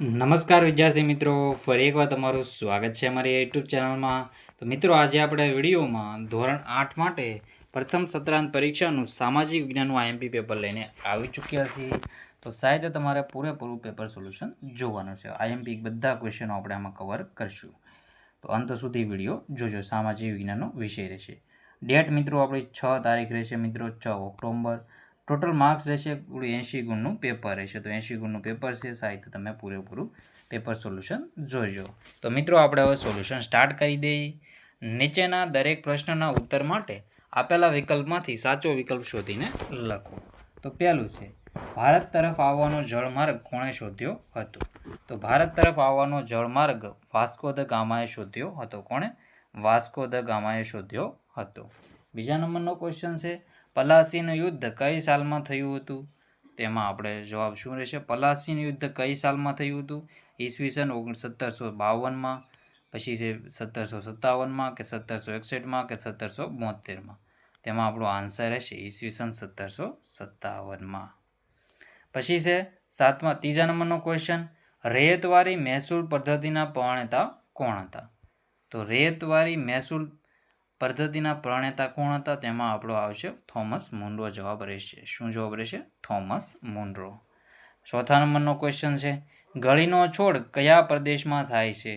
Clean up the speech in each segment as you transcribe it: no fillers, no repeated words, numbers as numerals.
નમસ્કાર વિદ્યાર્થી મિત્રો, ફરી એકવાર તમારું સ્વાગત છે અમારી યુટ્યુબ ચેનલમાં. તો મિત્રો, આજે આપણે વિડીયોમાં ધોરણ 8 માટે પ્રથમ સત્રાંત પરીક્ષાનું સામાજિક વિજ્ઞાનનું આઈએમપી પેપર લઈને આવી ચૂક્યા છીએ. તો સાહેબ તમારે પૂરેપૂરું પેપર સોલ્યુશન જોવાનું છે. આઈએમપી બધા ક્વેશ્ચનો આપણે આમાં કવર કરશું. તો અંત સુધી વિડીયો જોજો. સામાજિક વિજ્ઞાનનો વિષય રહેશે. ડેટ મિત્રો આપણી 6 તારીખ રહેશે મિત્રો, 6 ઓક્ટોબર. ટોટલ માર્ક્સ રહેશે 80 ગુણનું પેપર રહેશે. તો 80 ગુણનું પેપર છે. સાહિત્ય તમે પૂરેપૂરું પેપર સોલ્યુશન જોજો. તો મિત્રો, આપણે હવે સોલ્યુશન સ્ટાર્ટ કરી દઈએ. નીચેના દરેક પ્રશ્નના ઉત્તર માટે આપેલા વિકલ્પમાંથી સાચો વિકલ્પ શોધીને લખો. તો પહેલું છે, ભારત તરફ આવવાનો જળમાર્ગ કોણે શોધ્યો હતો? તો ભારત તરફ આવવાનો જળમાર્ગ વાસ્કો દ ગામાએ શોધ્યો હતો. કોણે? વાસ્કો દ ગામાએ શોધ્યો હતો. બીજા નંબરનો ક્વેશ્ચન છે, પલાસીનું યુદ્ધ કઈ સાલમાં થયું હતું? તેમાં આપણે જવાબ શું રહેશે? પલાસીનું યુદ્ધ કઈ સાલમાં થયું હતું? ઈસવીસન 1752માં, પછી છે 1757માં કે 1761માં કે 1772માં. તેમાં આપણો આન્સર રહેશે ઈસવીસન 1757માં. પછી છે ત્રીજા નંબરનો ક્વેશ્ચન, રેતવારી મહેસૂલ પદ્ધતિના પ્રણેતા કોણ હતા? તો રેતવારી મહેસૂલ પદ્ધતિના પ્રણેતા કોણ હતા? તેમાં આપણો આવશે થોમસ મુનરો જવાબ રહેશે. શું જવાબ રહેશે? Thomas Munro. ચોથા નંબરનો ક્વેશ્ચન છે, ગળીનો છોડ કયા પ્રદેશમાં થાય છે?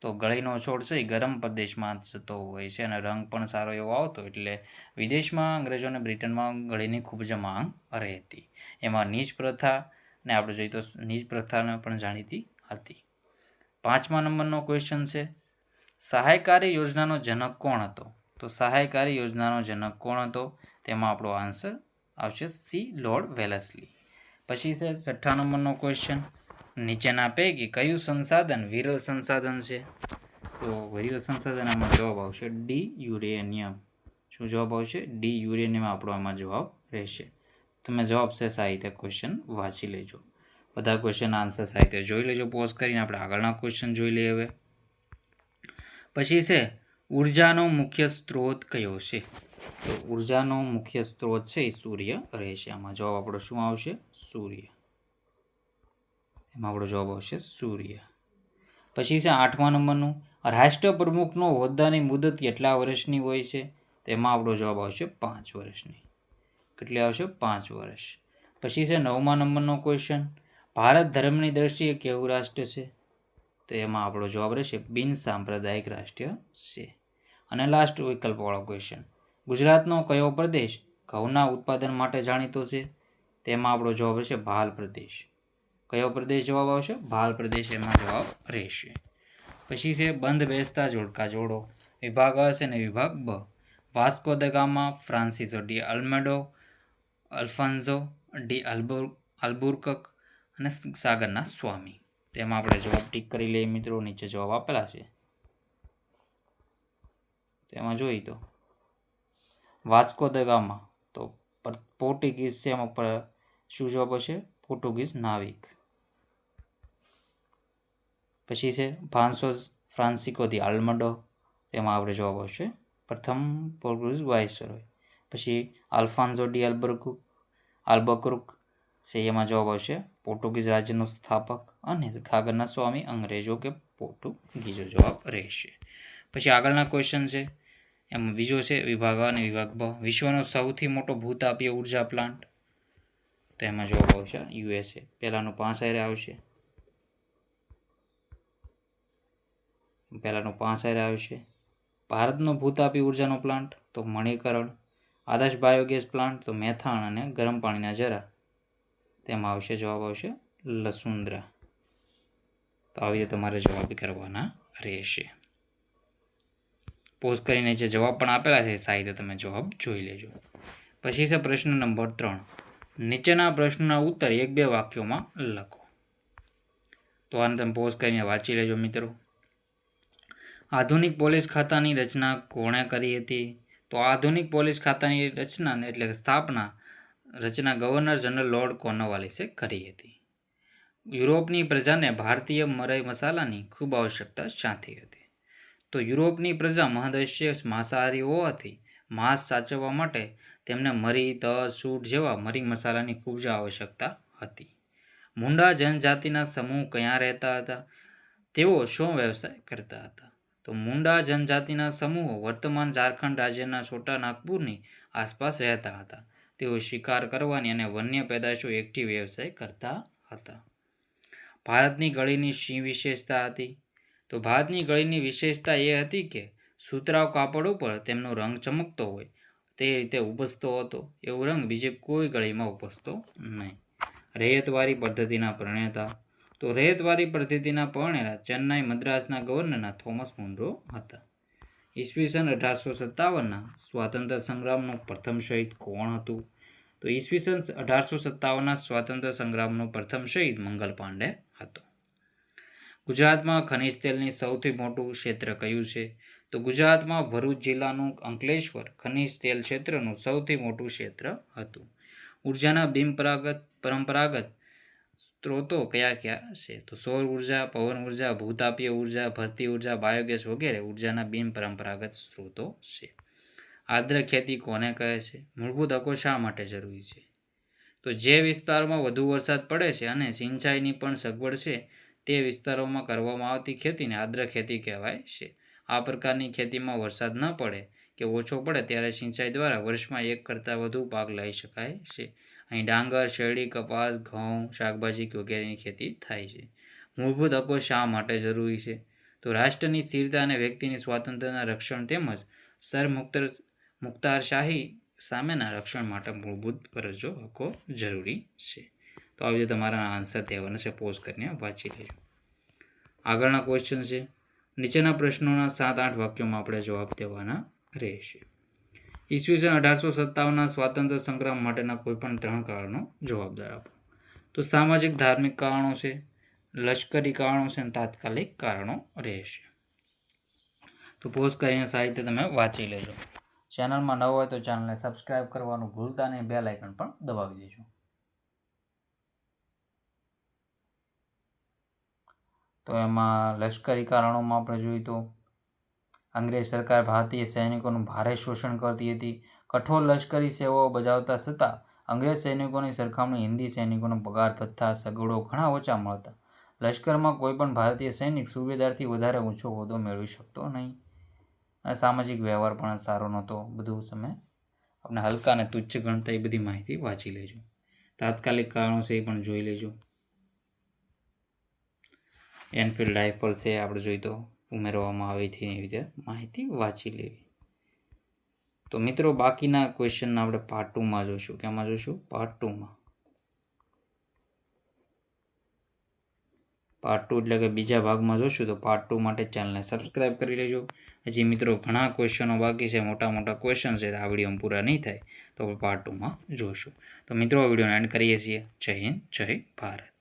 તો ગળીનો છોડ છે એ ગરમ પ્રદેશમાં થતો હોય છે અને રંગ પણ સારો એવો આવતો, એટલે વિદેશમાં અંગ્રેજોને બ્રિટનમાં ગળીની ખૂબ જ માંગ રહેતી. એમાં નીચ પ્રથા ને આપણે જોઈએ તો નીચ પ્રથાને પણ જાણીતી હતી. પાંચમા નંબરનો ક્વેશ્ચન છે, સહાયકારી યોજનાનો જનક કોણ હતો? તો સહાયકારી યોજનાનો જનક કોણ હતો? તેમાં આપણો આન્સર આવશે સી લોર્ડ વેલેસ્લી. પછી છે છઠ્ઠા નંબરનો ક્વેશ્ચન, નીચેના પૈકી કયું સંસાધન વિરલ સંસાધન છે? તો વિરલ સંસાધન આમાં જવાબ આવશે ડી યુરેનિયમ. શું જવાબ આવશે? ડી યુરેનિયમ આપણો આમાં જવાબ રહેશે. તમે જવાબ છે સાહિત્ય ક્વેશ્ચન વાંચી લેજો. બધા ક્વેશ્ચન આન્સર સાહિત્ય જોઈ લેજો. પોઝ કરીને આપણે આગળના ક્વેશ્ચન જોઈ લઈએ હવે. પછી છે, ઉર્જાનો મુખ્ય સ્ત્રોત કયો છે? તો ઉર્જાનો મુખ્ય સ્ત્રોત છે એ સૂર્ય રહેશે. આમાં જવાબ આપણો શું આવશે? સૂર્ય. એમાં આપણો જવાબ આવશે સૂર્ય. પછી છે આઠમા નંબરનું, રાષ્ટ્રપ્રમુખનો હોદ્દાની મુદત કેટલા વર્ષની હોય છે? તેમાં આપણો જવાબ આવશે 5 વર્ષની. કેટલી આવશે? 5 વર્ષ. પછી છે નવમા નંબરનો ક્વેશ્ચન, ભારત ધર્મની દ્રષ્ટિએ કેવું રાષ્ટ્ર છે? તો એમાં આપણો જવાબ રહેશે બિન સાંપ્રદાયિક રાષ્ટ્ર છે. અને લાસ્ટ વિકલ્પવાળો ક્વેશ્ચન, ગુજરાતનો કયો પ્રદેશ ઘઉંના ઉત્પાદન માટે જાણીતો છે? તેમાં આપણો જવાબ રહેશે ભાલ પ્રદેશ. કયો પ્રદેશ જવાબ આવશે? ભાલ પ્રદેશ એમાં જવાબ રહેશે. પછી છે બંધ બેસતા જોડકા જોડો. વિભાગ અ છે ને વિભાગ બ. Vasco da Gama, Francisco de Almeida, Alfonso de Albuquerque અને સાગરના સ્વામી. તેમાં આપણે જવાબ ટીક કરી લઈએ મિત્રો. નીચે જવાબ આપેલા છે તેમાં જોઈ તો વાસ્કો દ ગામા તો પોર્ટુગીઝ છે. એમાં શું જવાબ હશે? પોર્ટુગીઝ નાવિક. પછી છે ફ્રાન્સિસ્કો દી અલ્મેડો. તેમાં આપણે જવાબ આવશે પ્રથમ પોર્ટુગીઝ વાઇસરોય. પછી અલ્ફાન્સો ડી અલ્બુકર્ક છે. એમાં જવાબ આવશે પોર્ટુગીઝ રાજ્યનો સ્થાપક. અને સાગરના સ્વામી અંગ્રેજો કે પોર્ટુગીઝો જવાબ રહેશે. પછી આગળના ક્વેશ્ચન છે એમાં બીજો છે વિભાગ અ અને વિભાગ બ. વિશ્વનો સૌથી મોટો ભૂતાપીય ઉર્જા પ્લાન્ટ. તો એમાં જવાબ આવશે USA. પહેલાનું 5 આવશે. આવશે. ભારતનો ભૂતાપી ઉર્જાનો પ્લાન્ટ તો મણિકરણ. આદર્શ બાયોગેસ પ્લાન્ટ તો મેથાણ અને ગરમ પાણીના જરા. તેમાં આવશે જવાબ આવશે લસુન્દ્રા. તો આવી રીતે તમારે જવાબ કરવાના રહેશે. પોઝ કરીને જે જવાબ પણ આપેલા છે સાહિત્ય તમે જવાબ જોઈ લેજો. પછી છે પ્રશ્ન નંબર 3, નીચેના પ્રશ્નના ઉત્તર 1-2 વાક્યોમાં લખો. તો આને તમે પોઝ કરીને વાંચી લેજો મિત્રો. આધુનિક પોલીસ ખાતાની રચના કોણે કરી હતી? તો આધુનિક પોલીસ ખાતાની રચના એટલે કે રચના ગવર્નર જનરલ લોર્ડ કોર્નવાલિસે કરી હતી. યુરોપની પ્રજાને ભારતીય મરઈ મસાલાની ખૂબ આવશ્યકતા શાથી હતી? તો યુરોપની પ્રજા મહદઅંશે માંસાહારી હોવાથી માંસ સાચવવા માટે તેમને મરી, તજ, સૂંઠ જેવા મરી મસાલાની ખૂબ જ આવશ્યકતા હતી. મુંડા જનજાતિના સમૂહ ક્યાં રહેતા હતા? તેઓ શું વ્યવસાય કરતા હતા? તો મુંડા જનજાતિના સમૂહો વર્તમાન ઝારખંડ રાજ્યના છોટા નાગપુરની આસપાસ રહેતા હતા. તેઓ શિકાર કરવાની અને વન્ય પેદાશો એકઠી વ્યવસાય કરતા હતા. ભારતની ગળીની શી વિશેષતા હતી? તો ભારતની ગળીની વિશેષતા એ હતી કે સુતરાઉ કાપડ ઉપર તેમનો રંગ ચમકતો હોય તે રીતે ઉપસતો હતો. એવો રંગ બીજે કોઈ ગળીમાં ઉપસતો નહીં. રૈયતવારી પદ્ધતિના પ્રણેતા? તો રૈયતવારી પદ્ધતિના પરણેલા ચેન્નાઈ મદ્રાસના ગવર્નરના થોમસ મુનરો હતા. ઈસવીસન 1857ના સ્વાતંત્ર્ય સંગ્રામનું પ્રથમ શહીદ કોણ હતું? તો ઈસવીસન 1857ના સ્વાતંત્ર્ય સંગ્રામનો પ્રથમ શહીદ મંગલ પાંડે હતો. ગુજરાતમાં ખનિજ તેલની સૌથી મોટું ક્ષેત્ર કયું છે? તો ગુજરાતમાં ભરૂચ જિલ્લાનું અંકલેશ્વર ખનિજ તેલ ક્ષેત્રનું સૌથી મોટું ક્ષેત્ર હતું. ઉર્જાના પરંપરાગત સ્ત્રોતો કયા કયા છે? તો સૌર ઉર્જા, પવન ઉર્જા, ભૂતાપીય ઉર્જા, ભરતી ઉર્જા, બાયોગેસ વગેરે ઉર્જાના પરંપરાગત સ્ત્રોતો છે. આર્દ્ર ખેતી કોને કહે છે? મૂળભૂત હકો શા માટે જરૂરી છે? તો જે વિસ્તારોમાં વધુ વરસાદ પડે છે અને સિંચાઈની પણ સગવડ છે તે વિસ્તારોમાં કરવામાં આવતી ખેતીને આર્દ્ર ખેતી કહેવાય છે. આ પ્રકારની ખેતીમાં વરસાદ ન પડે કે ઓછો પડે ત્યારે સિંચાઈ દ્વારા વર્ષમાં એક કરતાં વધુ પાક લઈ શકાય છે. અહીં ડાંગર, શેરડી, કપાસ, ઘઉં, શાકભાજી વગેરેની ખેતી થાય છે. મૂળભૂત હકો શા માટે જરૂરી છે? તો રાષ્ટ્રની સ્થિરતા અને વ્યક્તિની સ્વાતંત્ર્યના રક્ષણ તેમજ મુખ્તારશાહી સામેના રક્ષણ માટે મૂળભૂત ફરજો હકો જરૂરી છે. તો આવી રીતે તમારા આન્સર દેવાના છે, પોઝ કરીને વાંચી લેજો. આગળના ક્વેશ્ચન છે, નીચેના પ્રશ્નોના 7-8 વાક્યોમાં આપણે જવાબ દેવાના રહેશે. ઈસવીસન 1857ના સ્વાતંત્ર્ય સંગ્રામ માટેના કોઈપણ 3 કારણો જવાબદાર આપો. તો સામાજિક ધાર્મિક કારણો છે, લશ્કરી કારણો છે અને તાત્કાલિક કારણો રહેશે. તો પોઝ કરીને સાહિત્ય તમે વાંચી લેજો. ચેનલમાં નવો હોય તો ચેનલને સબસ્ક્રાઇબ કરવાનું ભૂલતા નહીં, બેલ આઇકન પણ દબાવી દેજો. તો એમાં લશ્કરી કારણોમાં આપણે જોઈએ તો અંગ્રેજ સરકાર ભારતીય સૈનિકોનું ભારે શોષણ કરતી હતી. કઠોર લશ્કરી સેવાઓ બજાવતા છતાં અંગ્રેજ સૈનિકોની સરખામણી હિન્દી સૈનિકોનો પગાર, ભથ્થા, સગવડો ઘણા ઓછા મળતા. લશ્કરમાં કોઈ પણ ભારતીય સૈનિક સુબેદારથી વધારે ઊંચો હોદ્દો મેળવી શકતો નહીં. અને સામાજિક વ્યવહાર પણ સારો નહોતો. બધું તમે આપણે હલકા અને તુચ્છ ગણતા એ બધી માહિતી વાંચી લેજો. તાત્કાલિક કારણો છે એ પણ જોઈ લેજો. એનફિલ્ડ રાઇફલ છે આપણે જોઈ તો ઉમેરવામાં આવી હતી, એવી રીતે માહિતી વાંચી લેવી. તો મિત્રો બાકીના ક્વેશ્ચનના આપણે પાર્ટ 2માં જોઈશું. કેમાં જોઈશું? પાર્ટ 2માં. પાર્ટ 2 એટલે કે બીજા ભાગમાં જોઈશું. તો પાર્ટ 2 માટે ચેનલને સબસ્ક્રાઇબ કરી લેજો. હજી મિત્રો ઘણા ક્વેશ્ચનો બાકી છે, મોટા ક્વેશ્ચન છે. આ વિડીયોમાં પૂરા નહીં થાય તો આપણે પાર્ટ 2માં જોઈશું. તો મિત્રો આ વિડીયોને એન્ડ કરીએ છીએ. જય હિન્દ, જય ભારત.